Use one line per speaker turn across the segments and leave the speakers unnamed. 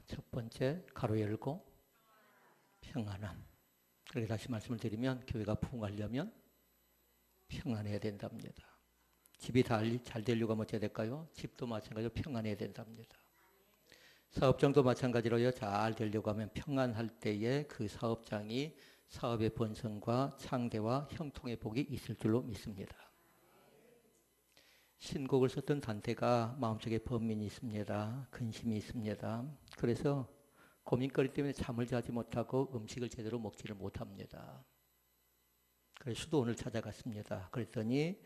첫 번째, 가로 열고 평안함. 그렇게 다시 말씀을 드리면 교회가 부흥하려면 평안해야 된답니다. 집이 잘 되려고 하면 어찌해야 될까요? 집도 마찬가지로 평안해야 된답니다. 사업장도 마찬가지로요. 잘 되려고 하면 평안할 때에 그 사업장이 사업의 번성과 창대와 형통의 복이 있을 줄로 믿습니다. 신곡을 썼던 단테가 마음속에 번민이 있습니다. 근심이 있습니다. 그래서 고민거리 때문에 잠을 자지 못하고 음식을 제대로 먹지를 못합니다. 그래서 수도원을 찾아갔습니다. 그랬더니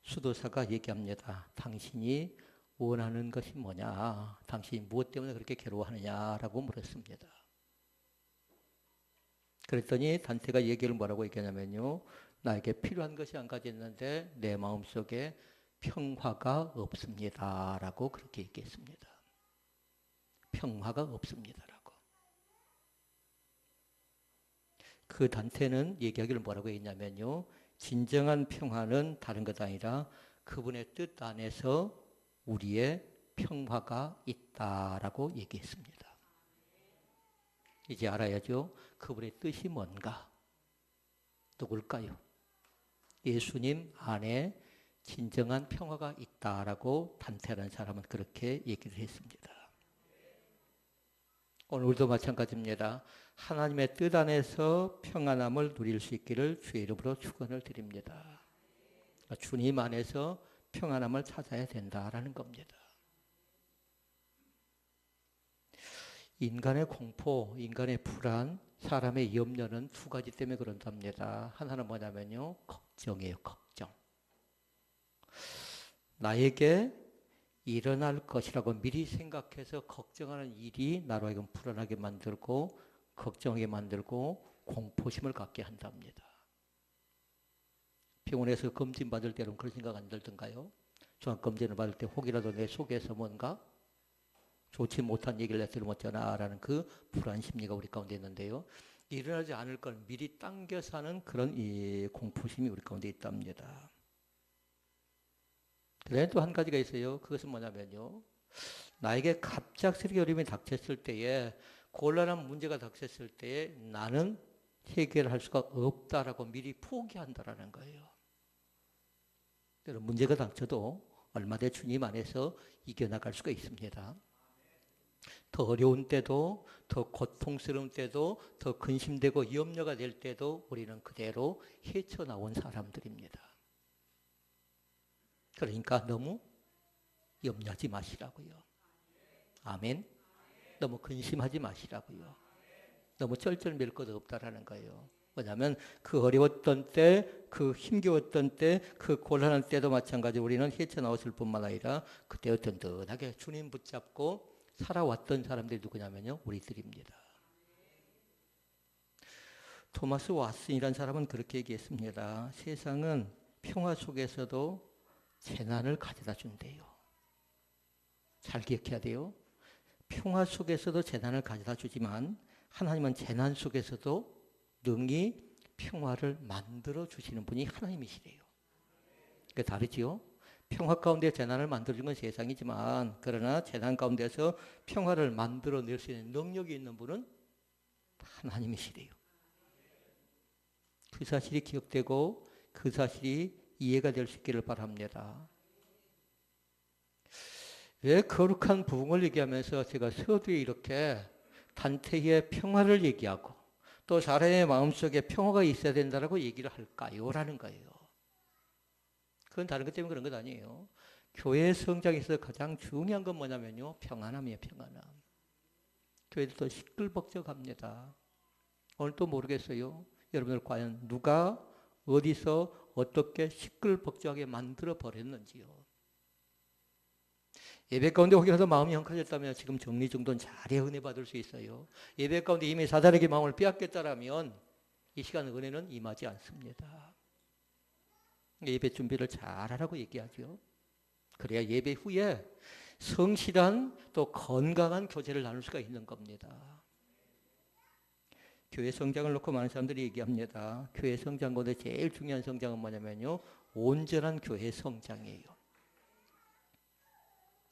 수도사가 얘기합니다. 당신이 원하는 것이 뭐냐? 당신이 무엇 때문에 그렇게 괴로워하느냐라고 물었습니다. 그랬더니 단테가 얘기를 뭐라고 얘기하냐면요. 나에게 필요한 것이 한 가지 있는데 내 마음속에 평화가 없습니다. 라고 그렇게 얘기했습니다. 평화가 없습니다라고. 그 단테는 얘기하기를 뭐라고 했냐면요. 진정한 평화는 다른 것 아니라 그분의 뜻 안에서 우리의 평화가 있다라고 얘기했습니다. 이제 알아야죠. 그분의 뜻이 뭔가? 누굴까요? 예수님 안에 진정한 평화가 있다라고 단테라는 사람은 그렇게 얘기를 했습니다. 오늘도 마찬가지입니다. 하나님의 뜻 안에서 평안함을 누릴 수 있기를 주의 이름으로 축원을 드립니다. 주님 안에서 평안함을 찾아야 된다라는 겁니다. 인간의 공포, 인간의 불안, 사람의 염려는 두 가지 때문에 그런답니다. 하나는 뭐냐면요. 걱정이에요. 걱정. 나에게 일어날 것이라고 미리 생각해서 걱정하는 일이 나로 하여금 불안하게 만들고 걱정하게 만들고 공포심을 갖게 한답니다. 병원에서 검진 받을 때는 그런 생각 안 들던가요? 종합검진을 받을 때 혹이라도 내 속에서 뭔가 좋지 못한 얘기를 내들으면 어쩌나라는 그 불안 심리가 우리 가운데 있는데요. 일어나지 않을 걸 미리 당겨서 하는 그런 이 공포심이 우리 가운데 있답니다. 그다음에 또 한 가지가 있어요. 그것은 뭐냐면요. 나에게 갑작스럽게 어려움이 닥쳤을 때에 곤란한 문제가 닥쳤을 때에 나는 해결할 수가 없다라고 미리 포기한다라는 거예요. 문제가 닥쳐도 얼마든지 주님 안에서 이겨나갈 수가 있습니다. 더 어려운 때도, 더 고통스러운 때도, 더 근심되고 염려가 될 때도 우리는 그대로 헤쳐나온 사람들입니다. 그러니까 너무 염려하지 마시라고요. 아멘. 너무 근심하지 마시라고요. 너무 쩔쩔맬 것 없다라는 거예요. 뭐냐면 그 어려웠던 때, 그 힘겨웠던 때, 그 곤란한 때도 마찬가지 우리는 헤쳐나왔을 뿐만 아니라 그때 든든하게 주님 붙잡고 살아왔던 사람들이 누구냐면요. 우리들입니다. 토마스 왓슨이라는 사람은 그렇게 얘기했습니다. 세상은 평화 속에서도 재난을 가져다 준대요. 잘 기억해야 돼요. 평화 속에서도 재난을 가져다 주지만 하나님은 재난 속에서도 능히 평화를 만들어 주시는 분이 하나님이시래요. 그게 다르지요? 평화 가운데 재난을 만들어준 건 세상이지만 그러나 재난 가운데서 평화를 만들어낼 수 있는 능력이 있는 분은 하나님이시래요. 그 사실이 기억되고 그 사실이 이해가 될 수 있기를 바랍니다. 왜 거룩한 부흥을 얘기하면서 제가 서두에 이렇게 단테의 평화를 얘기하고 또 사람의 마음속에 평화가 있어야 된다고 얘기를 할까요? 라는 거예요. 그건 다른 것 때문에 그런 것 아니에요. 교회 성장에서 가장 중요한 건 뭐냐면요. 평안함이에요. 평안함. 교회도 시끌벅적합니다. 오늘 또 모르겠어요. 여러분들 과연 누가 어디서 어떻게 시끌벅적하게 만들어 버렸는지요. 예배 가운데 혹여라도 마음이 헝클어졌다면 지금 정리정돈 잘해 은혜 받을 수 있어요. 예배 가운데 이미 사단에게 마음을 빼앗겼다라면 이 시간 은혜는 임하지 않습니다. 예배 준비를 잘하라고 얘기하죠. 그래야 예배 후에 성실한 또 건강한 교제를 나눌 수가 있는 겁니다. 교회 성장을 놓고 많은 사람들이 얘기합니다. 교회 성장 가운데 제일 중요한 성장은 뭐냐면요. 온전한 교회 성장이에요.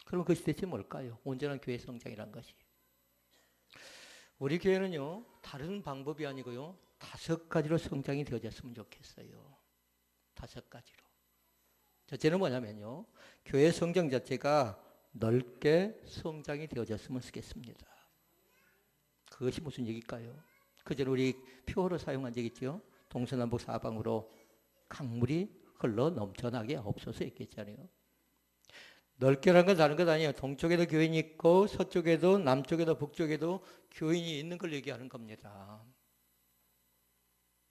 그럼 그것이 대체 뭘까요? 온전한 교회 성장이란 것이. 우리 교회는요, 다른 방법이 아니고요, 5가지로 성장이 되어졌으면 좋겠어요. 5가지로. 첫째는 뭐냐면요, 교회 성장 자체가 넓게 성장이 되어졌으면 좋겠습니다. 그것이 무슨 얘기일까요? 그전에 우리 표어로 사용한 적 있죠? 동서남북 사방으로 강물이 흘러 넘쳐나게 없어서 있겠잖아요. 넓게라는 건 다른 것 아니에요. 동쪽에도 교인이 있고 서쪽에도 남쪽에도 북쪽에도 교인이 있는 걸 얘기하는 겁니다.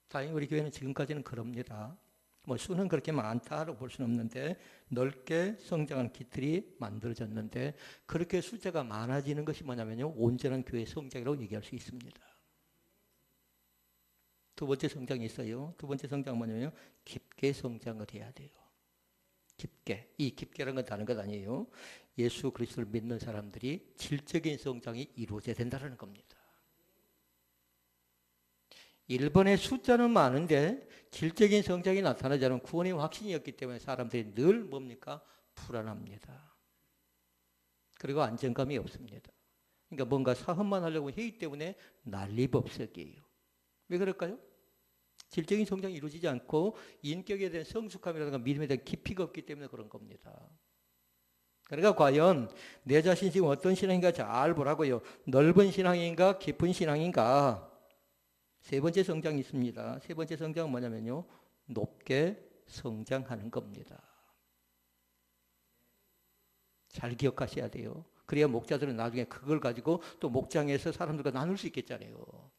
다행히 우리 교회는 지금까지는 그럽니다. 뭐 수는 그렇게 많다고 볼 수는 없는데 넓게 성장한 기틀이 만들어졌는데 그렇게 숫자가 많아지는 것이 뭐냐면요, 온전한 교회 성장이라고 얘기할 수 있습니다. 두 번째 성장이 있어요. 두 번째 성장은 뭐냐면요, 깊게 성장을 해야 돼요. 깊게. 이 깊게라는 건 다른 것 아니에요. 예수 그리스도를 믿는 사람들이 질적인 성장이 이루어져야 된다는 겁니다. 1번의 숫자는 많은데 질적인 성장이 나타나지 않은 구원의 확신이 없기 때문에 사람들이 늘 뭡니까? 불안합니다. 그리고 안정감이 없습니다. 그러니까 뭔가 사업만 하려고 하기 때문에 난리법석이에요. 왜 그럴까요? 질적인 성장이 이루어지지 않고 인격에 대한 성숙함이라든가 믿음에 대한 깊이가 없기 때문에 그런 겁니다. 그러니까 과연 내 자신이 지금 어떤 신앙인가 잘 보라고요. 넓은 신앙인가 깊은 신앙인가. 세 번째 성장이 있습니다. 세 번째 성장은 뭐냐면요, 높게 성장하는 겁니다. 잘 기억하셔야 돼요. 그래야 목자들은 나중에 그걸 가지고 또 목장에서 사람들과 나눌 수 있겠잖아요.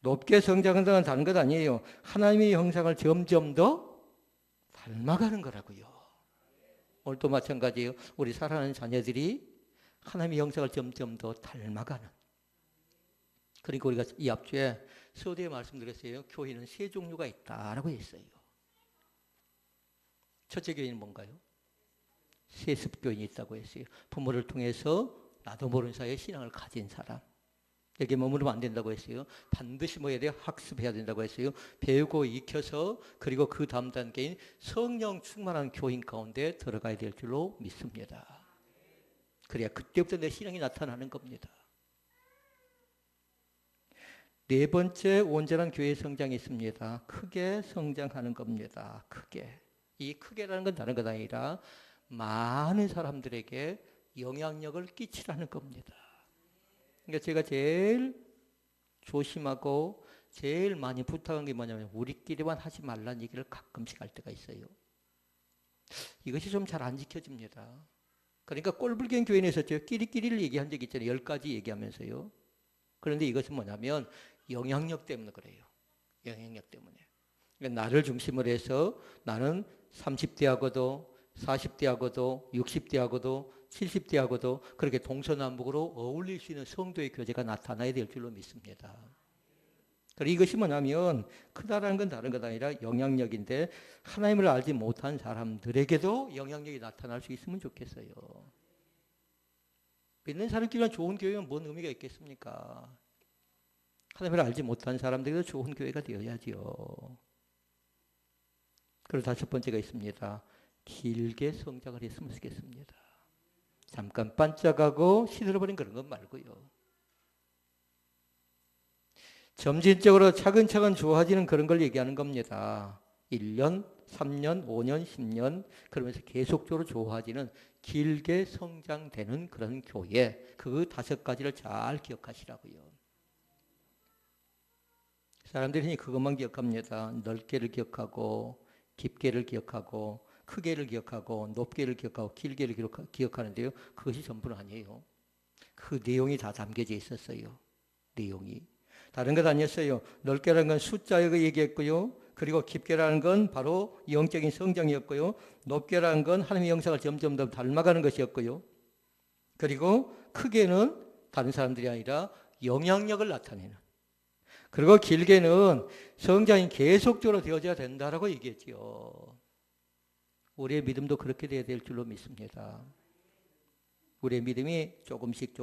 높게 성장한다는 다른 것 아니에요. 하나님의 형상을 점점 더 닮아가는 거라고요. 오늘도 마찬가지예요. 우리 사랑하는 자녀들이 하나님의 형상을 점점 더 닮아가는. 그러니까 우리가 이 앞주에 서두에 말씀드렸어요. 교회는 세 종류가 있다라고 했어요. 첫째 교회는 뭔가요? 세습교인이 있다고 했어요. 부모를 통해서 나도 모르는 사이에 신앙을 가진 사람. 여기 머무르면 안 된다고 했어요. 반드시 뭐 해야 돼요? 학습해야 된다고 했어요. 배우고 익혀서 그리고 그 다음 단계인 성령 충만한 교인 가운데 들어가야 될 줄로 믿습니다. 그래야 그때부터 내 신앙이 나타나는 겁니다. 네 번째 온전한 교회 성장이 있습니다. 크게 성장하는 겁니다. 크게. 이 크게라는 건 다른 것 아니라 많은 사람들에게 영향력을 끼치라는 겁니다. 그러니까 제가 제일 조심하고 제일 많이 부탁한 게 뭐냐면 우리끼리만 하지 말라는 얘기를 가끔씩 할 때가 있어요. 이것이 좀 잘 안 지켜집니다. 그러니까 꼴불견 교회에 있었죠. 끼리끼리를 얘기한 적이 있잖아요. 10가지 얘기하면서요. 그런데 이것은 뭐냐면 영향력 때문에 그래요. 영향력 때문에. 그러니까 나를 중심으로 해서 나는 30대하고도 40대하고도 60대하고도 70대하고도 그렇게 동서남북으로 어울릴 수 있는 성도의 교제가 나타나야 될 줄로 믿습니다. 그리고 이것이 뭐냐면 크다라는 건 다른 것 아니라 영향력인데 하나님을 알지 못한 사람들에게도 영향력이 나타날 수 있으면 좋겠어요. 믿는 사람끼리만 좋은 교회는 뭔 의미가 있겠습니까? 하나님을 알지 못한 사람들에게도 좋은 교회가 되어야지요. 그리고 다섯 번째가 있습니다. 길게 성장을 했으면 좋겠습니다. 잠깐 반짝하고 시들어버린 그런 것 말고요. 점진적으로 차근차근 좋아지는 그런 걸 얘기하는 겁니다. 1년, 3년, 5년, 10년 그러면서 계속적으로 좋아지는 길게 성장되는 그런 교회. 그 5가지를 잘 기억하시라고요. 사람들이 그것만 기억합니다. 넓게를 기억하고 깊게를 기억하고 크게를 기억하고 높게를 기억하고 길게를 기억하는데요. 그것이 전부는 아니에요. 그 내용이 다 담겨져 있었어요. 내용이. 다른 것 아니었어요. 넓게라는 건 숫자를 얘기했고요. 그리고 깊게라는 건 바로 영적인 성장이었고요. 높게라는 건 하나님의 형상을 점점 더 닮아가는 것이었고요. 그리고 크게는 다른 사람들이 아니라 영향력을 나타내는. 그리고 길게는 성장이 계속적으로 되어져야 된다라고 얘기했지요. 우리의 믿음도 그렇게 되어야 될 줄로 믿습니다. 우리의 믿음이 조금씩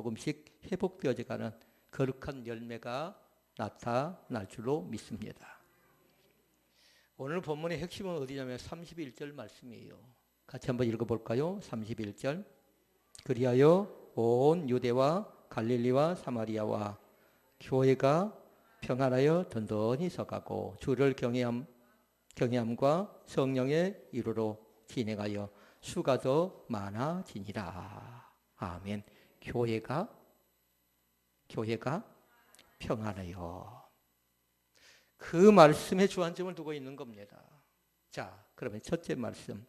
회복되어져 가는 거룩한 열매가 나타날 줄로 믿습니다. 오늘 본문의 핵심은 어디냐면 31절 말씀이에요. 같이 한번 읽어볼까요? 31절. 그리하여 온 유대와 갈릴리와 사마리아와 교회가 평안하여 든든히 서가고 주를 경외함과 성령의 이루로 진행하여 수가 더 많아지니라. 아멘. 교회가 평안하여. 그 말씀에 주안점을 두고 있는 겁니다. 자, 그러면 첫째 말씀,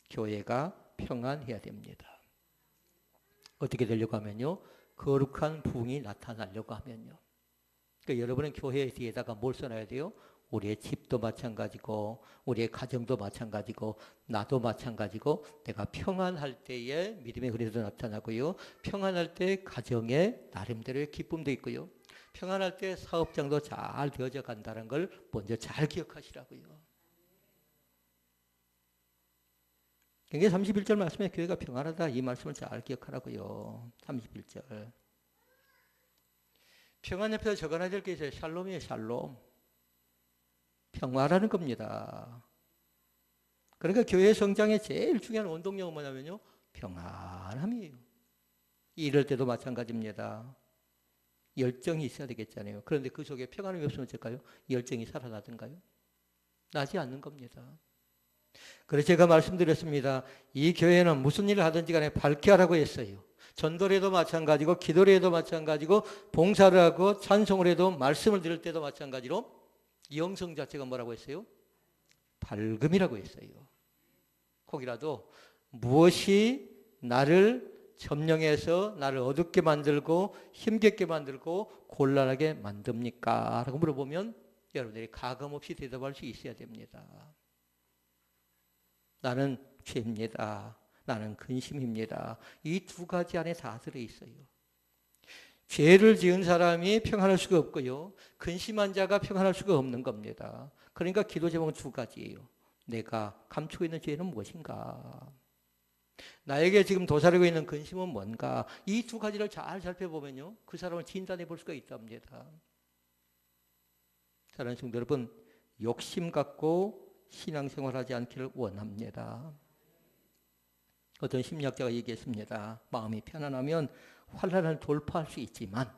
교회가 평안해야 됩니다. 어떻게 되려고 하면요, 거룩한 부흥이 나타나려고 하면요. 그러니까 여러분은 교회 뒤에다가 뭘 써놔야 돼요? 우리의 집도 마찬가지고 우리의 가정도 마찬가지고 나도 마찬가지고 내가 평안할 때에 믿음의 그리도 나타나고요. 평안할 때 가정에 나름대로의 기쁨도 있고요. 평안할 때 사업장도 잘 되어져 간다는 걸 먼저 잘 기억하시라고요. 그게 31절 말씀에 교회가 평안하다 이 말씀을 잘 기억하라고요. 31절. 평안 옆에서 적어놔야 될 게 있어요. 샬롬이에요. 샬롬. 평화라는 겁니다. 그러니까 교회 성장의 제일 중요한 원동력은 뭐냐면요, 평안함이에요. 이럴 때도 마찬가지입니다. 열정이 있어야 되겠잖아요. 그런데 그 속에 평안함이 없으면 어떨까요? 열정이 살아나든가요? 나지 않는 겁니다. 그래서 제가 말씀드렸습니다. 이 교회는 무슨 일을 하든지 간에 밝게 하라고 했어요. 전도를 해도 마찬가지고 기도를 해도 마찬가지고 봉사를 하고 찬송을 해도 말씀을 들을 때도 마찬가지로 영성 자체가 뭐라고 했어요? 밝음이라고 했어요. 혹이라도 무엇이 나를 점령해서 나를 어둡게 만들고 힘겹게 만들고 곤란하게 만듭니까? 라고 물어보면 여러분들이 가감없이 대답할 수 있어야 됩니다. 나는 죄입니다. 나는 근심입니다. 이 두 가지 안에 다 들어있어요. 죄를 지은 사람이 평안할 수가 없고요. 근심한 자가 평안할 수가 없는 겁니다. 그러니까 기도 제목은 두 가지예요. 내가 감추고 있는 죄는 무엇인가? 나에게 지금 도사리고 있는 근심은 뭔가? 이 두 가지를 잘 살펴보면요, 그 사람을 진단해 볼 수가 있답니다. 사랑하는 성도 여러분, 욕심 갖고 신앙생활하지 않기를 원합니다. 어떤 심리학자가 얘기했습니다. 마음이 편안하면 환난을 돌파할 수 있지만,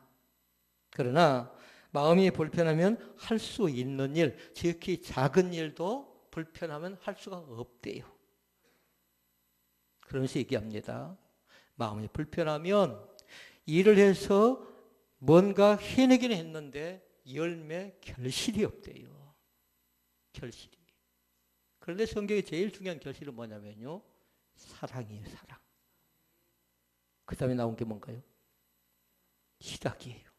그러나 마음이 불편하면 할 수 있는 일, 지극히 작은 일도 불편하면 할 수가 없대요. 그러면서 얘기합니다. 마음이 불편하면 일을 해서 뭔가 해내기는 했는데 열매, 결실이 없대요. 결실이. 그런데 성경의 제일 중요한 결실은 뭐냐면요, 사랑이에요. 사랑. 그 다음에 나온 게 뭔가요? 희락이에요.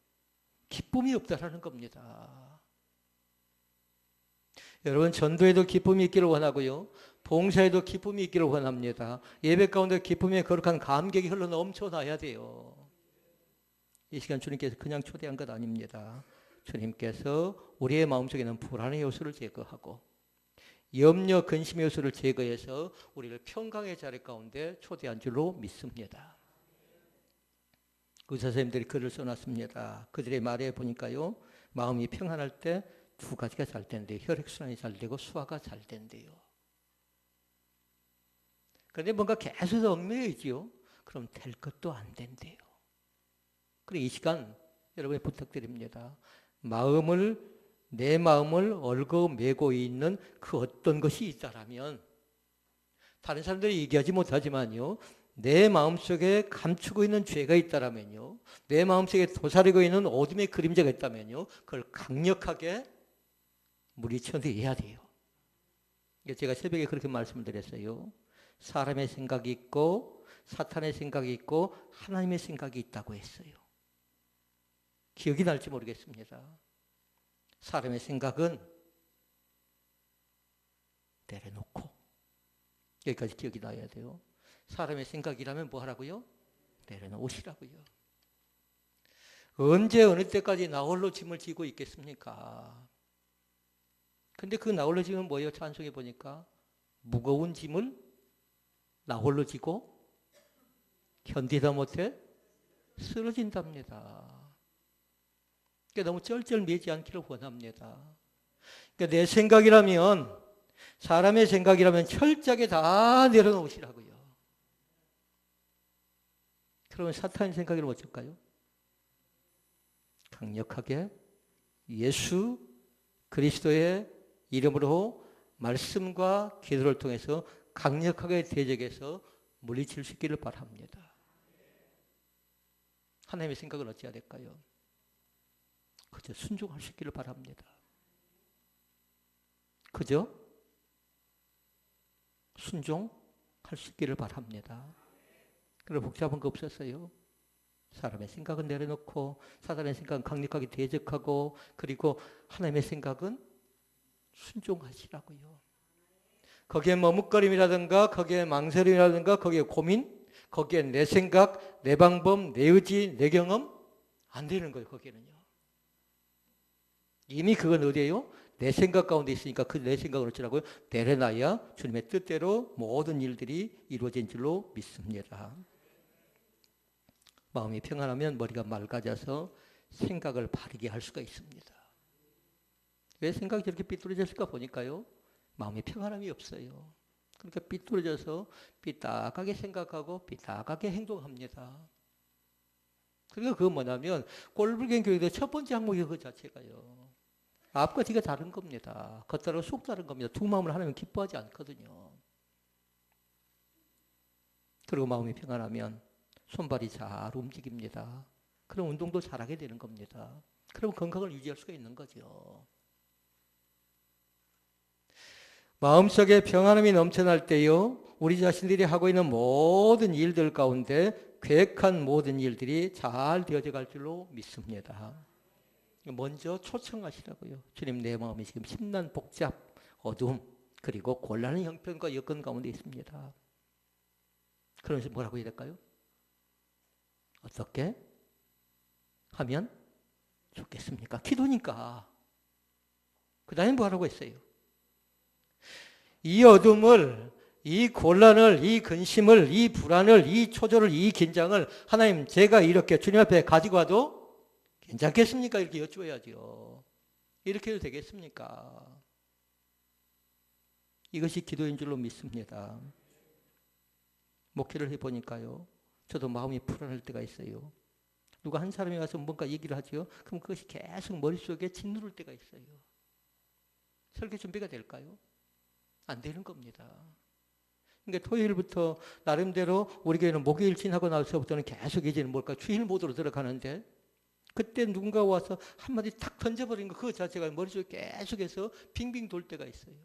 기쁨이 없다라는 겁니다. 여러분, 전도에도 기쁨이 있기를 원하고요, 봉사에도 기쁨이 있기를 원합니다. 예배 가운데 기쁨의 거룩한 감격이 흘러넘쳐나야 돼요. 이 시간 주님께서 그냥 초대한 것 아닙니다. 주님께서 우리의 마음속에 있는 불안의 요소를 제거하고 염려, 근심의 요소를 제거해서 우리를 평강의 자리 가운데 초대한 줄로 믿습니다. 의사 선생님들이 글을 써놨습니다. 그들의 말에 보니까요, 마음이 평안할 때 두 가지가 잘 된대요. 혈액순환이 잘 되고 소화가 잘 된대요. 그런데 뭔가 계속 얽매여있지요. 그럼 될 것도 안 된대요. 그래서 이 시간 여러분이 부탁드립니다. 내 마음을 얽어매고 있는 그 어떤 것이 있다라면, 다른 사람들이 얘기하지 못하지만요, 내 마음속에 감추고 있는 죄가 있다라면요, 내 마음속에 도사리고 있는 어둠의 그림자가 있다면요, 그걸 강력하게 물리쳐내야 돼요. 제가 새벽에 그렇게 말씀을 드렸어요. 사람의 생각이 있고 사탄의 생각이 있고 하나님의 생각이 있다고 했어요. 기억이 날지 모르겠습니다. 사람의 생각은 내려놓고, 여기까지 기억이 나야 돼요. 사람의 생각이라면 뭐 하라고요? 내려놓으시라고요. 언제 어느 때까지 나 홀로 짐을 지고 있겠습니까? 근데 그 나 홀로 짐은 뭐예요? 찬송해 보니까 무거운 짐을 나 홀로 지고 견디다 못해 쓰러진답니다. 그러니까 너무 쩔쩔매지 않기를 원합니다. 그러니까 내 생각이라면, 사람의 생각이라면 철저하게 다 내려놓으시라고요. 그러면 사탄의 생각이라면 어쩔까요? 강력하게 예수 그리스도의 이름으로 말씀과 기도를 통해서 강력하게 대적해서 물리칠 수 있기를 바랍니다. 하나님의 생각은 어찌해야 될까요? 그저 순종할 수 있기를 바랍니다. 그저 순종할 수 있기를 바랍니다. 그리고 복잡한 거 없었어요. 사람의 생각은 내려놓고 사단의 생각은 강력하게 대적하고 그리고 하나님의 생각은 순종하시라고요. 거기에 머뭇거림이라든가 거기에 망설임이라든가 거기에 고민, 거기에 내 생각, 내 방법, 내 의지, 내 경험 안 되는 거예요. 거기에는요. 이미 그건 어디예요? 내 생각 가운데 있으니까 그 내 생각을 어쩌라고요? 내려놔야 주님의 뜻대로 모든 일들이 이루어진 줄로 믿습니다. 마음이 평안하면 머리가 맑아져서 생각을 바르게 할 수가 있습니다. 왜 생각이 저렇게 삐뚤어졌을까 보니까요. 마음이 평안함이 없어요. 그러니까 삐뚤어져서 삐딱하게 생각하고 삐딱하게 행동합니다. 그러니까 그건 뭐냐면 꼴불견 교회의 첫 번째 항목이 그 자체가요. 앞과 뒤가 다른 겁니다. 겉다르고 속 다른 겁니다. 두 마음을 하나님은 기뻐하지 않거든요. 그리고 마음이 평안하면 손발이 잘 움직입니다. 그럼 운동도 잘하게 되는 겁니다. 그럼 건강을 유지할 수가 있는 거죠. 마음속에 평안함이 넘쳐날 때요. 우리 자신들이 하고 있는 모든 일들 가운데 계획한 모든 일들이 잘 되어져 갈 줄로 믿습니다. 먼저 초청하시라고요. 주님 내 마음이 지금 심란 복잡, 어두움 그리고 곤란한 형편과 여건 가운데 있습니다. 그러면서 뭐라고 해야 될까요? 어떻게 하면 좋겠습니까? 기도니까. 그 다음에 뭐라고 했어요? 이 어둠을, 이 곤란을, 이 근심을, 이 불안을, 이 초조를, 이 긴장을 하나님 제가 이렇게 주님 앞에 가지고 와도 괜찮겠습니까? 이렇게 여쭈어야죠. 이렇게 해도 되겠습니까? 이것이 기도인 줄로 믿습니다. 목회를 해보니까요. 저도 마음이 불안할 때가 있어요. 누가 한 사람이 와서 뭔가 얘기를 하죠. 그럼 그것이 계속 머릿속에 짓누를 때가 있어요. 설교 준비가 될까요? 안 되는 겁니다. 그러니까 토요일부터 나름대로 우리 교회는 목요일 지나고 나서부터는 계속 이제는 뭘까? 주일 모드로 들어가는데 그때 누군가 와서 한마디 탁 던져버린 거 그 자체가 머릿속에 계속해서 빙빙 돌 때가 있어요.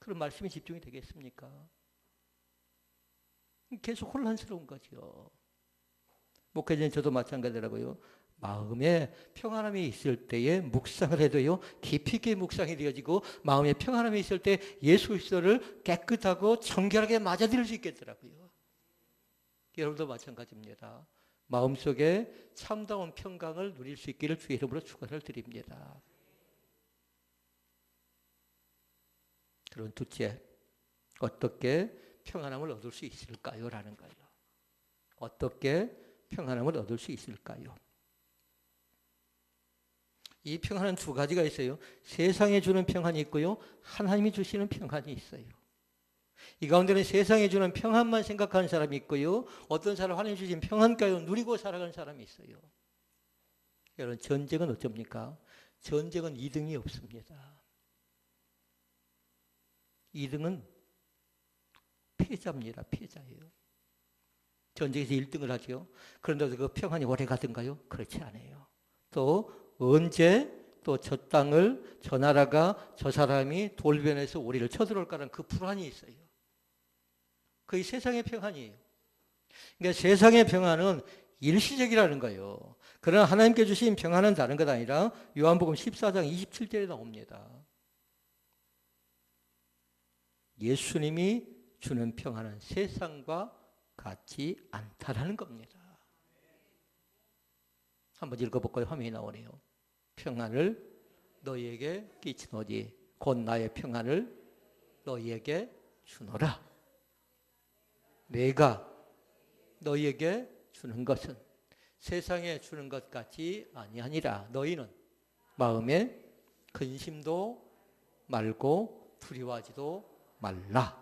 그럼 말씀에 집중이 되겠습니까? 계속 혼란스러운 거죠. 목회자는 저도 마찬가지라고요. 마음에 평안함이 있을 때에 묵상을 해도요. 깊이 있게 묵상이 되어지고 마음에 평안함이 있을 때 예수 그리스도를 깨끗하고 정결하게 맞아들일 수 있겠더라고요. 여러분도 마찬가지입니다. 마음속에 참다운 평강을 누릴 수 있기를 주의 이름으로 축원을 드립니다. 그런 둘째, 어떻게 평안함을 얻을 수 있을까요? 라는 거예요. 어떻게 평안함을 얻을 수 있을까요? 이 평안은 두 가지가 있어요. 세상에 주는 평안이 있고요. 하나님이 주시는 평안이 있어요. 이 가운데는 세상에 주는 평안만 생각하는 사람이 있고요. 어떤 사람 하나님 주신 평안까지 누리고 살아가는 사람이 있어요. 여러분 전쟁은 어쩝니까? 전쟁은 2등이 없습니다. 2등은 패자입니다. 패자예요. 전쟁에서 1등을 하죠. 그런데 그 평안이 오래 가든가요? 그렇지 않아요. 또 언제 또 저 땅을 저 나라가 저 사람이 돌변해서 우리를 쳐들어올까라는 그 불안이 있어요. 그게 세상의 평안이에요. 그러니까 세상의 평안은 일시적이라는 거예요. 그러나 하나님께 주신 평안은 다른 것 아니라 요한복음 14장 27절에 나옵니다. 예수님이 주는 평안은 세상과 같지 않다라는 겁니다. 한번 읽어볼까요? 화면이 나오네요. 평안을 너희에게 끼치노니 곧 나의 평안을 너희에게 주노라. 내가 너희에게 주는 것은 세상에 주는 것 같지 아니하니라. 너희는 마음에 근심도 말고 두려워하지도 말라.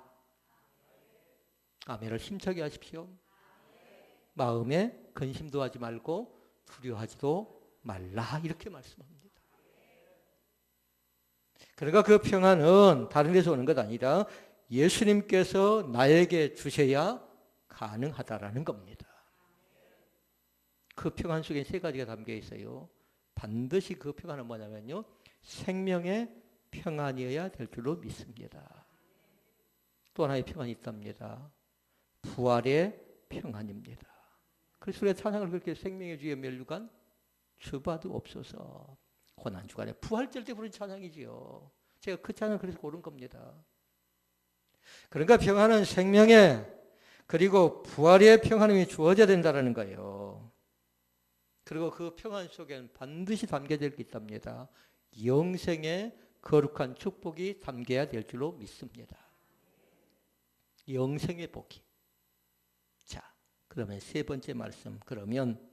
아멘을 힘차게 하십시오. 마음에 근심도 하지 말고 두려워하지도 말라 이렇게 말씀합니다. 그러니까 그 평안은 다른 데서 오는 것 아니라 예수님께서 나에게 주셔야 가능하다라는 겁니다. 그 평안 속에 세 가지가 담겨 있어요. 반드시 그 평안은 뭐냐면요, 생명의 평안이어야 될 줄로 믿습니다. 또 하나의 평안이 있답니다. 부활의 평안입니다. 그래서 우리가 찬양을 그렇게 생명의 주의 멸류관 주봐도 없어서 고난주간에 부활절 때 부른 찬양이지요. 제가 그 찬양을 그래서 고른 겁니다. 그러니까 평안은 생명의 그리고 부활의 평안이 주어져야 된다는 거예요. 그리고 그 평안 속에는 반드시 담겨져 있답니다. 영생의 거룩한 축복이 담겨야 될 줄로 믿습니다. 영생의 복이. 자, 그러면 세 번째 말씀. 그러면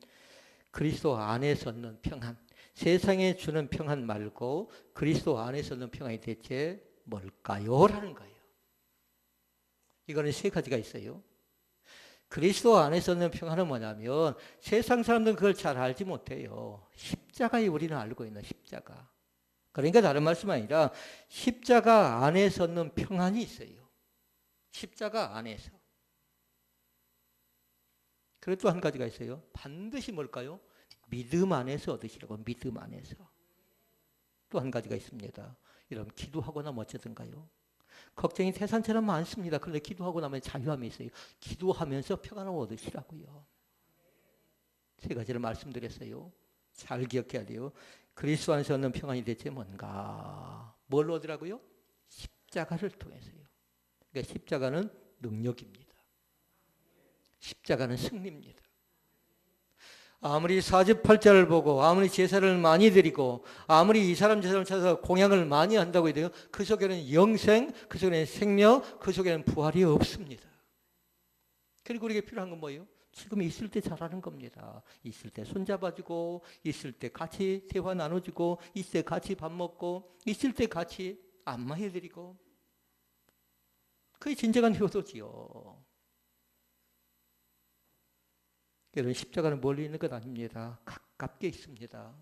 그리스도 안에서 얻는 평안. 세상에 주는 평안 말고 그리스도 안에서 얻는 평안이 대체 뭘까요? 라는 거예요. 이거는 세 가지가 있어요. 그리스도 안에서 얻는 평안은 뭐냐면 세상 사람들은 그걸 잘 알지 못해요. 십자가에 우리는 알고 있는 십자가. 그러니까 다른 말씀 아니라 십자가 안에서 얻는 평안이 있어요. 십자가 안에서. 그리고 또 한 가지가 있어요. 반드시 뭘까요? 믿음 안에서 얻으시라고. 믿음 안에서. 또 한 가지가 있습니다. 여러분 기도하고 나면 어쩌든가요? 걱정이 태산처럼 많습니다. 그런데 기도하고 나면 자유함이 있어요. 기도하면서 평안을 얻으시라고요. 세 가지를 말씀드렸어요. 잘 기억해야 돼요. 그리스도 안에서 얻는 평안이 대체 뭔가? 뭘 얻으라고요? 십자가를 통해서요. 그러니까 십자가는 능력입니다. 십자가는 승리입니다. 아무리 48자를 보고 아무리 제사를 많이 드리고 아무리 이 사람 저 사람 찾아서 공양을 많이 한다고 해도 그 속에는 영생, 그 속에는 생명, 그 속에는 부활이 없습니다. 그리고 우리에게 필요한 건 뭐예요? 지금 있을 때 잘하는 겁니다. 있을 때 손잡아주고 있을 때 같이 대화 나눠주고 있을 때 같이 밥 먹고 있을 때 같이 안마해드리고 그게 진정한 효도지요. 여러분 십자가는 멀리 있는 것 아닙니다. 가깝게 있습니다.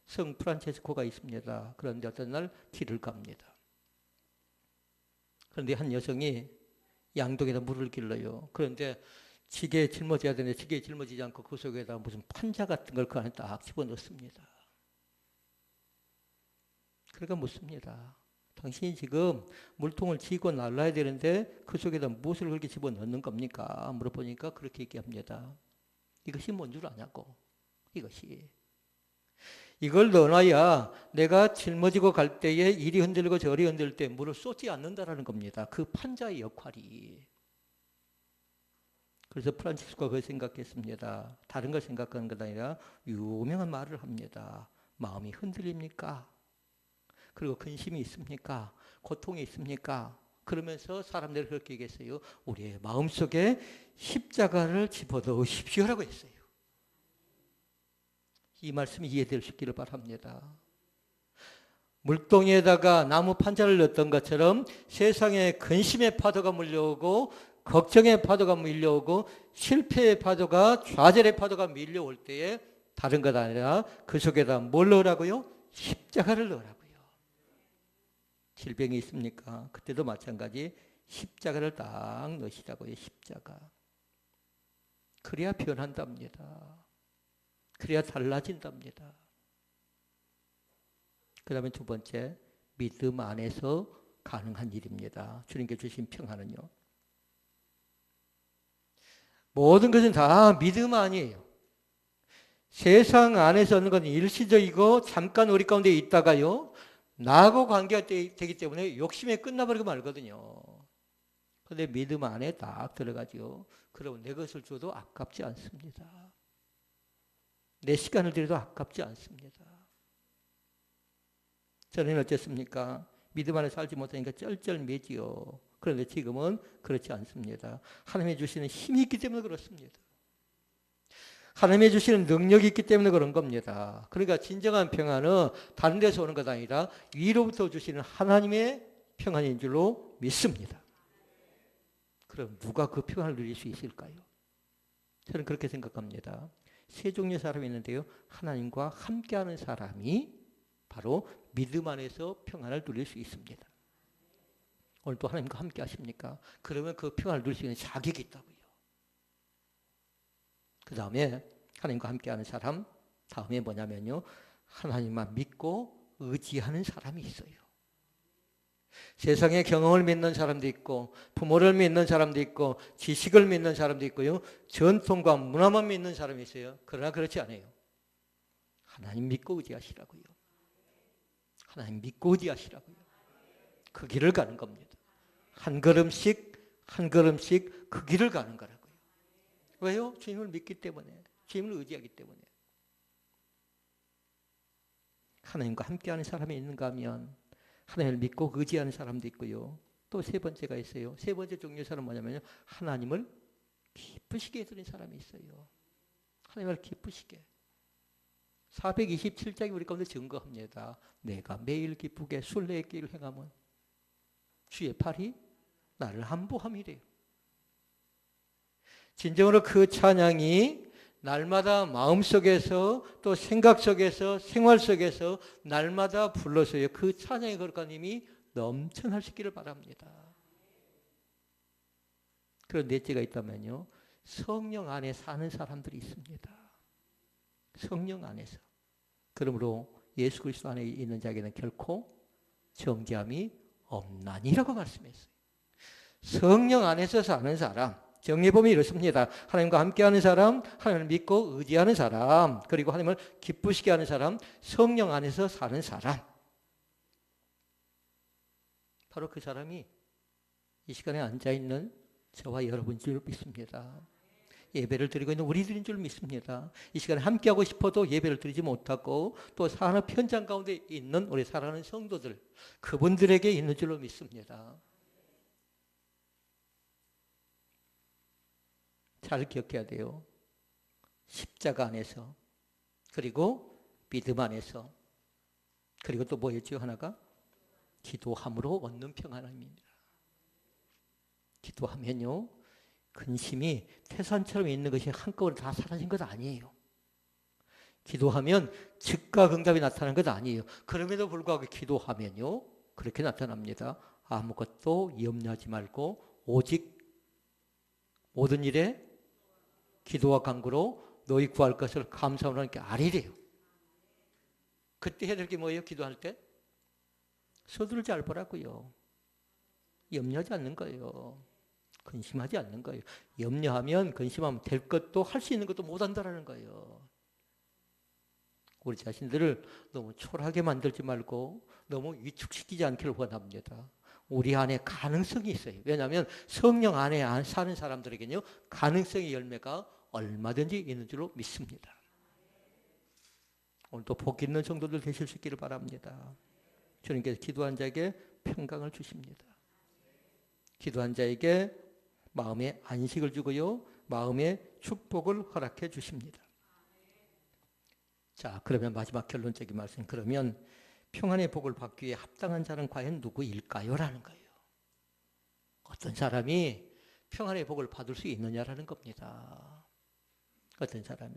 성 프란체스코가 있습니다. 그런데 어떤 날 길을 갑니다. 그런데 한 여성이 양동에다 물을 길러요. 그런데 지게에 짊어져야 되는데 지게에 짊어지지 않고 그 속에다 무슨 판자 같은 걸 그 안에 딱 집어넣습니다. 그러니까 묻습니다. 당신이 지금 물통을 쥐고 날라야 되는데 그 속에다 무엇을 그렇게 집어넣는 겁니까? 물어보니까 그렇게 얘기합니다. 이것이 뭔 줄 아냐고. 이것이. 이걸 넣어놔야 내가 짊어지고 갈 때에 이리 흔들리고 저리 흔들 때 물을 쏟지 않는다라는 겁니다. 그 판자의 역할이. 그래서 프란치스코가 그걸 생각했습니다. 다른 걸 생각하는 것 아니라 유명한 말을 합니다. 마음이 흔들립니까? 그리고 근심이 있습니까? 고통이 있습니까? 그러면서 사람들이 그렇게 얘기했어요. 우리의 마음속에 십자가를 집어넣으십시오라고 했어요. 이 말씀이 이해될 수 있기를 바랍니다. 물동에다가 나무 판자를 넣었던 것처럼 세상에 근심의 파도가 몰려오고 걱정의 파도가 밀려오고 실패의 파도가 좌절의 파도가 밀려올 때에 다른 것 아니라 그 속에다 뭘 넣으라고요? 십자가를 넣으라고요. 질병이 있습니까? 그때도 마찬가지 십자가를 딱 넣으시라고요. 십자가. 그래야 변한답니다. 그래야 달라진답니다. 그 다음에 두 번째, 믿음 안에서 가능한 일입니다. 주님께 주신 평안은요. 모든 것은 다 믿음 아니에요. 세상 안에서 얻는 건 일시적이고 잠깐 우리 가운데 있다가요. 나하고 관계가 되기 때문에 욕심에 끝나버리고 말거든요. 그런데 믿음 안에 딱 들어가죠. 그러면 내 것을 줘도 아깝지 않습니다. 내 시간을 들여도 아깝지 않습니다. 저는 어쨌습니까? 믿음 안에 살지 못하니까 쩔쩔매지요. 그런데 지금은 그렇지 않습니다. 하나님이 주시는 힘이 있기 때문에 그렇습니다. 하나님이 주시는 능력이 있기 때문에 그런 겁니다. 그러니까 진정한 평안은 다른 데서 오는 것 아니라 위로부터 주시는 하나님의 평안인 줄로 믿습니다. 그럼 누가 그 평안을 누릴 수 있을까요? 저는 그렇게 생각합니다. 세 종류의 사람이 있는데요. 하나님과 함께하는 사람이 바로 믿음 안에서 평안을 누릴 수 있습니다. 오늘도 하나님과 함께 하십니까? 그러면 그 평안을 누릴 수 있는 자격이 있다고요. 그 다음에 하나님과 함께하는 사람, 다음에 뭐냐면요. 하나님만 믿고 의지하는 사람이 있어요. 세상의 경험을 믿는 사람도 있고 부모를 믿는 사람도 있고 지식을 믿는 사람도 있고요. 전통과 문화만 믿는 사람이 있어요. 그러나 그렇지 않아요. 하나님 믿고 의지하시라고요. 하나님 믿고 의지하시라고요. 그 길을 가는 겁니다. 한 걸음씩 한 걸음씩 그 길을 가는 거라고요. 왜요? 주님을 믿기 때문에, 주님을 의지하기 때문에. 하나님과 함께하는 사람이 있는가 하면 하나님을 믿고 의지하는 사람도 있고요. 또 세 번째가 있어요. 세 번째 종류의 사람은 뭐냐면요. 하나님을 기쁘시게 해드리는 사람이 있어요. 하나님을 기쁘시게. 427장이 우리 가운데 증거합니다. 내가 매일 기쁘게 순례의 길을 행하면 주의 팔이 나를 안보함이래요. 진정으로 그 찬양이 날마다 마음속에서 또 생각 속에서 생활 속에서 날마다 불러서요. 그 찬양의 거룩한 힘이 넘쳐날 수 있기를 바랍니다. 그런 넷째가 있다면요. 성령 안에 사는 사람들이 있습니다. 성령 안에서. 그러므로 예수 그리스도 안에 있는 자에게는 결코 정죄함이 없나니라고 말씀했어요. 성령 안에서 사는 사람, 정리해 보면 이렇습니다. 하나님과 함께하는 사람, 하나님을 믿고 의지하는 사람, 그리고 하나님을 기쁘시게 하는 사람, 성령 안에서 사는 사람. 바로 그 사람이 이 시간에 앉아있는 저와 여러분인 줄 믿습니다. 예배를 드리고 있는 우리들인 줄 믿습니다. 이 시간에 함께하고 싶어도 예배를 드리지 못하고 또 산업 현장 가운데 있는 우리 사랑하는 성도들, 그분들에게 있는 줄로 믿습니다. 잘 기억해야 돼요. 십자가 안에서, 그리고 믿음 안에서, 그리고 또 뭐였죠? 하나가? 기도함으로 얻는 평안함입니다. 기도하면요, 근심이 태산처럼 있는 것이 한꺼번에 다 사라진 것 아니에요. 기도하면 즉각 응답이 나타나는 것 아니에요. 그럼에도 불구하고 기도하면요, 그렇게 나타납니다. 아무것도 염려하지 말고 오직 모든 일에 기도와 간구로 너희 구할 것을 감사하노라 하나님께 아뢰래요. 그때 해야 될 게 뭐예요? 기도할 때? 서두르지 않으라고요. 염려하지 않는 거예요. 근심하지 않는 거예요. 염려하면 근심하면 될 것도 할 수 있는 것도 못한다라는 거예요. 우리 자신들을 너무 초라하게 만들지 말고 너무 위축시키지 않기를 원합니다. 우리 안에 가능성이 있어요. 왜냐하면 성령 안에 사는 사람들에게는요, 가능성의 열매가 얼마든지 있는 줄로 믿습니다. 오늘도 복 있는 성도들 되실 수 있기를 바랍니다. 주님께서 기도한 자에게 평강을 주십니다. 기도한 자에게 마음의 안식을 주고요, 마음의 축복을 허락해 주십니다. 자, 그러면 마지막 결론적인 말씀. 그러면 평안의 복을 받기 위해 합당한 자는 과연 누구일까요? 라는 거예요. 어떤 사람이 평안의 복을 받을 수 있느냐라는 겁니다. 어떤 사람이.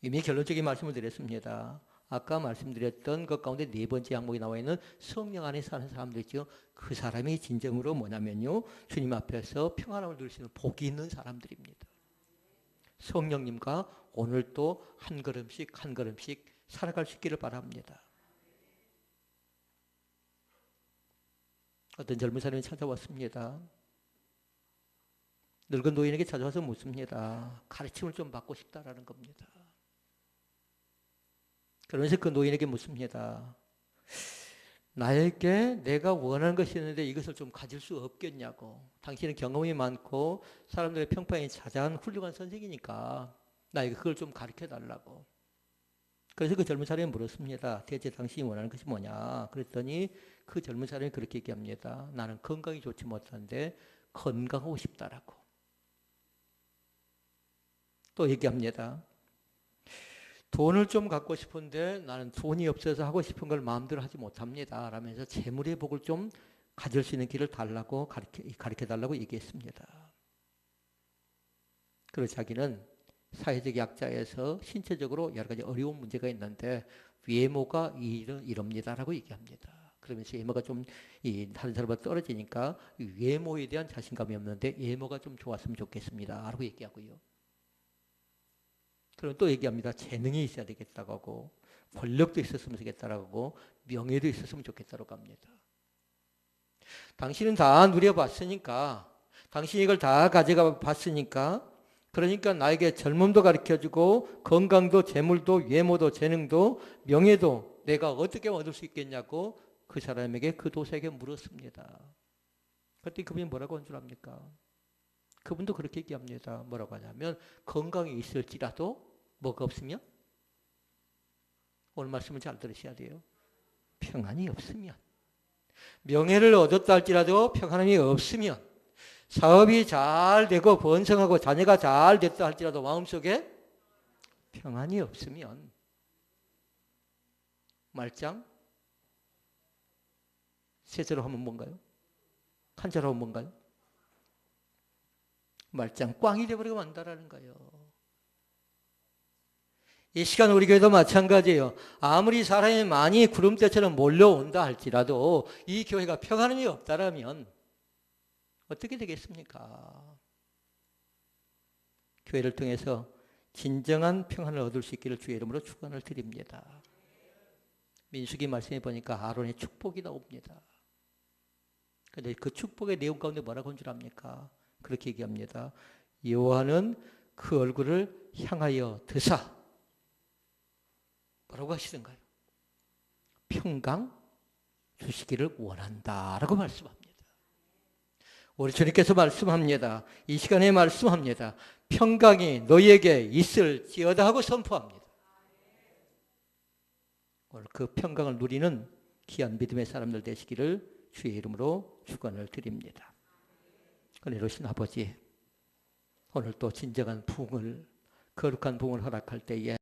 이미 결론적인 말씀을 드렸습니다. 아까 말씀드렸던 것 가운데 네 번째 항목이 나와 있는 성령 안에 사는 사람들 있죠. 그 사람이 진정으로 뭐냐면요, 주님 앞에서 평안함을 누릴 수 있는 복이 있는 사람들입니다. 성령님과 오늘도 한 걸음씩 한 걸음씩 살아갈 수 있기를 바랍니다. 어떤 젊은 사람이 찾아왔습니다. 늙은 노인에게 찾아와서 묻습니다. 가르침을 좀 받고 싶다라는 겁니다. 그러면서 그 노인에게 묻습니다. 나에게 내가 원하는 것이 있는데 이것을 좀 가질 수 없겠냐고. 당신은 경험이 많고 사람들의 평판이 자자한 훌륭한 선생이니까 나에게 그걸 좀 가르쳐달라고. 그래서 그 젊은 사람이 물었습니다. 대체 당신이 원하는 것이 뭐냐. 그랬더니 그 젊은 사람이 그렇게 얘기합니다. 나는 건강이 좋지 못한데 건강하고 싶다라고. 또 얘기합니다. 돈을 좀 갖고 싶은데 나는 돈이 없어서 하고 싶은 걸 마음대로 하지 못합니다. 라면서 재물의 복을 좀 가질 수 있는 길을 가르쳐 달라고 얘기했습니다. 그리고 자기는 사회적 약자에서 신체적으로 여러 가지 어려운 문제가 있는데 외모가 이럽니다라고 얘기합니다. 그러면서 외모가 좀 다른 사람보다 떨어지니까 외모에 대한 자신감이 없는데 외모가 좀 좋았으면 좋겠습니다 라고 얘기하고요. 그럼 또 얘기합니다. 재능이 있어야 되겠다고 하고 권력도 있었으면 좋겠다라고 하고 명예도 있었으면 좋겠다라고 합니다. 당신은 다 누려봤으니까, 당신이 이걸 다 가져가 봤으니까, 그러니까 나에게 젊음도 가르쳐주고 건강도 재물도 외모도 재능도 명예도 내가 어떻게 얻을 수 있겠냐고 그 사람에게 그 도사에게 물었습니다. 그때 그분이 뭐라고 한 줄 압니까? 그분도 그렇게 얘기합니다. 뭐라고 하냐면 건강이 있을지라도 뭐가 없으면? 오늘 말씀을 잘 들으셔야 돼요. 평안이 없으면. 명예를 얻었다 할지라도 평안이 없으면, 사업이 잘 되고 번성하고 자녀가 잘 됐다 할지라도 마음속에 평안이 없으면 말짱? 셋째로 하면 뭔가요? 한자로 하면 뭔가요? 말짱 꽝이 되어버리고 만다라는 거예요. 이 시간 우리 교회도 마찬가지예요. 아무리 사람이 많이 구름대처럼 몰려온다 할지라도 이 교회가 평안이 없다라면 어떻게 되겠습니까? 교회를 통해서 진정한 평안을 얻을 수 있기를 주의 이름으로 축원을 드립니다. 민수기 말씀해 보니까 아론의 축복이 나옵니다. 그런데 그 축복의 내용 가운데 뭐라고 한 줄 압니까? 그렇게 얘기합니다. 여호와는 그 얼굴을 향하여 드사 뭐라고 하시던가요? 평강 주시기를 원한다라고 말씀합니다. 우리 주님께서 말씀합니다. 이 시간에 말씀합니다. 평강이 너희에게 있을지어다 하고 선포합니다. 오늘 그 평강을 누리는 귀한 믿음의 사람들 되시기를 주의 이름으로 축원을 드립니다. 은혜로우신 아버지, 오늘 또 진정한 부흥을, 거룩한 부흥을 허락할 때에